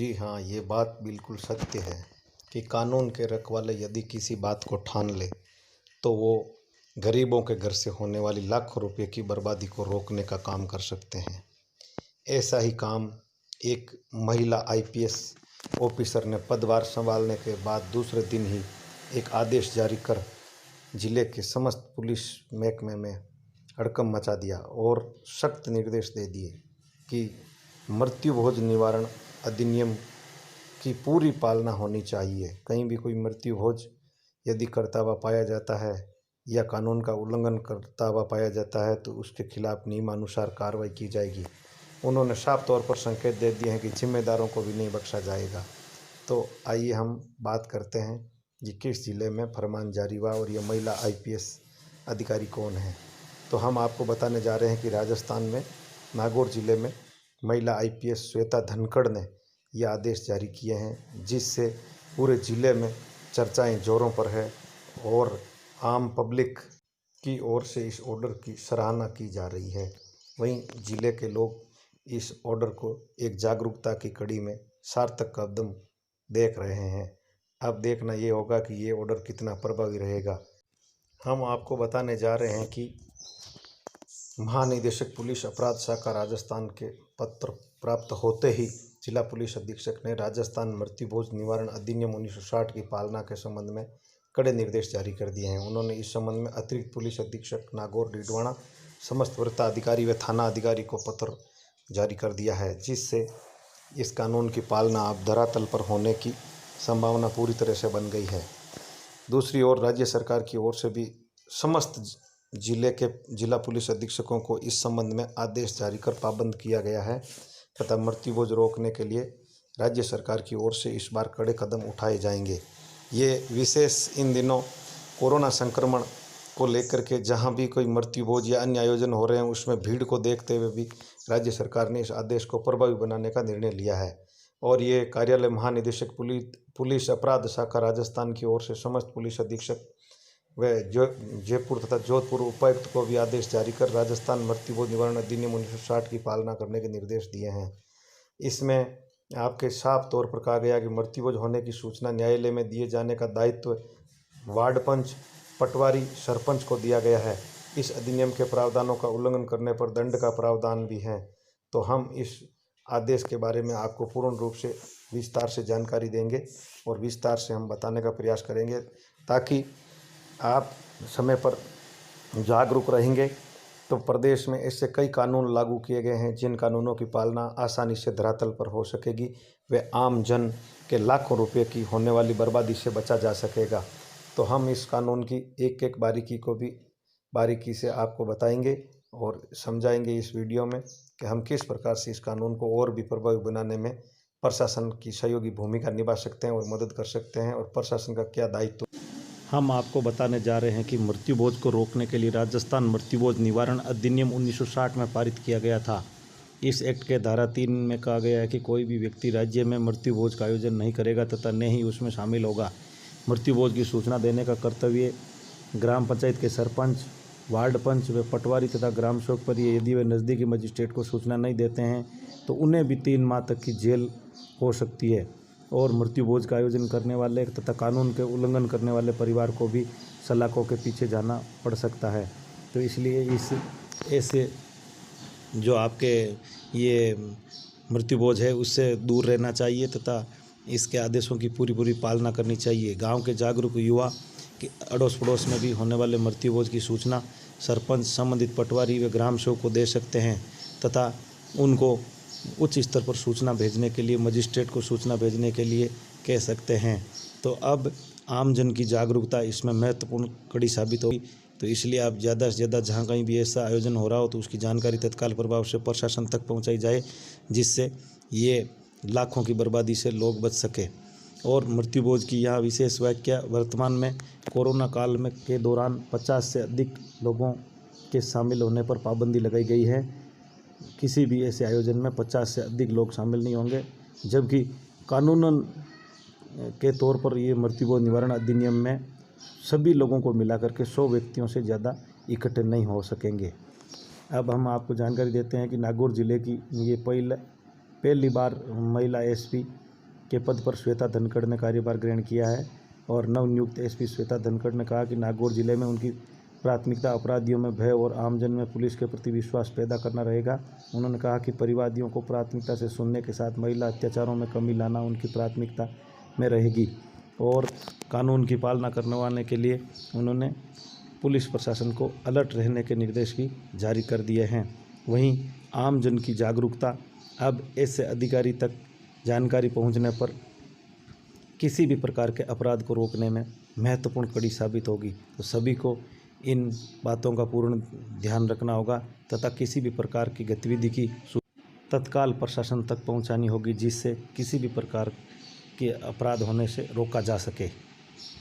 जी हाँ, ये बात बिल्कुल सत्य है कि कानून के रखवाले यदि किसी बात को ठान ले तो वो गरीबों के घर से होने वाली लाखों रुपए की बर्बादी को रोकने का काम कर सकते हैं। ऐसा ही काम एक महिला आईपीएस ऑफिसर ने पदभार संभालने के बाद दूसरे दिन ही एक आदेश जारी कर जिले के समस्त पुलिस महकमे में हड़कंप मचा दिया और सख्त निर्देश दे दिए कि मृत्यु भोज निवारण अधिनियम की पूरी पालना होनी चाहिए। कहीं भी कोई मृत्यु भोज यदि करता हुआ पाया जाता है या कानून का उल्लंघन करता हुआ पाया जाता है तो उसके खिलाफ नियमानुसार कार्रवाई की जाएगी। उन्होंने साफ तौर पर संकेत दे दिए हैं कि जिम्मेदारों को भी नहीं बख्शा जाएगा। तो आइए हम बात करते हैं कि किस जिले में फरमान जारी हुआ और ये महिला आईपीएस अधिकारी कौन है। तो हम आपको बताने जा रहे हैं कि राजस्थान में नागौर जिले में महिला आईपीएस श्वेता धनखड़ ने ये आदेश जारी किए हैं, जिससे पूरे ज़िले में चर्चाएं जोरों पर है और आम पब्लिक की ओर से इस ऑर्डर की सराहना की जा रही है। वहीं ज़िले के लोग इस ऑर्डर को एक जागरूकता की कड़ी में सार्थक कदम देख रहे हैं। अब देखना ये होगा कि ये ऑर्डर कितना प्रभावी रहेगा। हम आपको बताने जा रहे हैं कि महानिदेशक पुलिस अपराध शाखा राजस्थान के पत्र प्राप्त होते ही जिला पुलिस अधीक्षक ने राजस्थान मृत्यु भोज निवारण अधिनियम 1960 की पालना के संबंध में कड़े निर्देश जारी कर दिए हैं। उन्होंने इस संबंध में अतिरिक्त पुलिस अधीक्षक नागौर डीडवाना समस्त वरीय अधिकारी व थाना अधिकारी को पत्र जारी कर दिया है, जिससे इस कानून की पालना अब धरातल पर होने की संभावना पूरी तरह से बन गई है। दूसरी ओर राज्य सरकार की ओर से भी समस्त जिले के जिला पुलिस अधीक्षकों को इस संबंध में आदेश जारी कर पाबंद किया गया है तथा मृत्यु भोज रोकने के लिए राज्य सरकार की ओर से इस बार कड़े कदम उठाए जाएंगे। ये विशेष इन दिनों कोरोना संक्रमण को लेकर के जहां भी कोई मृत्यु भोज या अन्य आयोजन हो रहे हैं उसमें भीड़ को देखते हुए भी राज्य सरकार ने इस आदेश को प्रभावी बनाने का निर्णय लिया है और ये कार्यालय महानिदेशक पुलिस अपराध शाखा राजस्थान की ओर से समस्त पुलिस अधीक्षक व जयपुर तथा जोधपुर उपायुक्त को भी आदेश जारी कर राजस्थान मृत्यु भोज निवारण अधिनियम 1960 की पालना करने के निर्देश दिए हैं। इसमें आपके साफ तौर पर कहा गया कि मृत्यु भोज होने की सूचना न्यायालय में दिए जाने का दायित्व वार्ड पंच, पटवारी, सरपंच को दिया गया है। इस अधिनियम के प्रावधानों का उल्लंघन करने पर दंड का प्रावधान भी है। तो हम इस आदेश के बारे में आपको पूर्ण रूप से विस्तार से जानकारी देंगे और विस्तार से हम बताने का प्रयास करेंगे ताकि आप समय पर जागरूक रहेंगे। तो प्रदेश में ऐसे कई कानून लागू किए गए हैं जिन कानूनों की पालना आसानी से धरातल पर हो सकेगी व आम जन के लाखों रुपए की होने वाली बर्बादी से बचा जा सकेगा। तो हम इस कानून की एक एक बारीकी को भी बारीकी से आपको बताएंगे और समझाएंगे इस वीडियो में कि हम किस प्रकार से इस कानून को और भी प्रभावी बनाने में प्रशासन की सहयोगी भूमिका निभा सकते हैं और मदद कर सकते हैं और प्रशासन का क्या दायित्व। हम आपको बताने जा रहे हैं कि मृत्यु भोज को रोकने के लिए राजस्थान मृत्यु भोज निवारण अधिनियम 1960 में पारित किया गया था। इस एक्ट के धारा 3 में कहा गया है कि कोई भी व्यक्ति राज्य में मृत्यु भोज का आयोजन नहीं करेगा तथा न ही उसमें शामिल होगा। मृत्यु भोज की सूचना देने का कर्तव्य ग्राम पंचायत के सरपंच, वार्ड पंच व पटवारी तथा ग्राम सेवक पर यदि वे नज़दीकी मजिस्ट्रेट को सूचना नहीं देते हैं तो उन्हें भी 3 माह तक की जेल हो सकती है और मृत्यु भोज का आयोजन करने वाले तथा कानून के उल्लंघन करने वाले परिवार को भी सलाखों के पीछे जाना पड़ सकता है। तो इसलिए इस ऐसे जो आपके ये मृत्यु भोज है उससे दूर रहना चाहिए तथा इसके आदेशों की पूरी पालना करनी चाहिए। गांव के जागरूक युवा कि अड़ोस पड़ोस में भी होने वाले मृत्यु भोज की सूचना सरपंच, संबंधित पटवारी व ग्राम सेवक को दे सकते हैं तथा उनको उच्च स्तर पर सूचना भेजने के लिए मजिस्ट्रेट को सूचना भेजने के लिए कह सकते हैं। तो अब आमजन की जागरूकता इसमें महत्वपूर्ण कड़ी साबित होगी। तो इसलिए आप ज़्यादा से ज़्यादा जहाँ कहीं भी ऐसा आयोजन हो रहा हो तो उसकी जानकारी तत्काल प्रभाव से प्रशासन तक पहुँचाई जाए, जिससे ये लाखों की बर्बादी से लोग बच सके। और मृत्यु भोज की यह विशेष व्याख्या वर्तमान में कोरोना काल में के दौरान 50 से अधिक लोगों के शामिल होने पर पाबंदी लगाई गई है। किसी भी ऐसे आयोजन में 50 से अधिक लोग शामिल नहीं होंगे, जबकि कानूनन के तौर पर ये मृत्यु भोज निवारण अधिनियम में सभी लोगों को मिलाकर के 100 व्यक्तियों से ज़्यादा इकट्ठे नहीं हो सकेंगे। अब हम आपको जानकारी देते हैं कि नागौर जिले की ये पहली बार महिला एसपी के पद पर श्वेता धनखड़ ने कार्यभार ग्रहण किया है। और नवनियुक्त एसपी श्वेता धनखड़ ने कहा कि नागौर जिले में उनकी प्राथमिकता अपराधियों में भय और आमजन में पुलिस के प्रति विश्वास पैदा करना रहेगा। उन्होंने कहा कि परिवादियों को प्राथमिकता से सुनने के साथ महिला अत्याचारों में कमी लाना उनकी प्राथमिकता में रहेगी और कानून की पालना करवाने के लिए उन्होंने पुलिस प्रशासन को अलर्ट रहने के निर्देश भी जारी कर दिए हैं। वहीं आमजन की जागरूकता अब ऐसे अधिकारी तक जानकारी पहुंचने पर किसी भी प्रकार के अपराध को रोकने में महत्वपूर्ण कड़ी साबित होगी। तो सभी को इन बातों का पूर्ण ध्यान रखना होगा तथा किसी भी प्रकार की गतिविधि की तत्काल प्रशासन तक पहुंचानी होगी, जिससे किसी भी प्रकार के अपराध होने से रोका जा सके।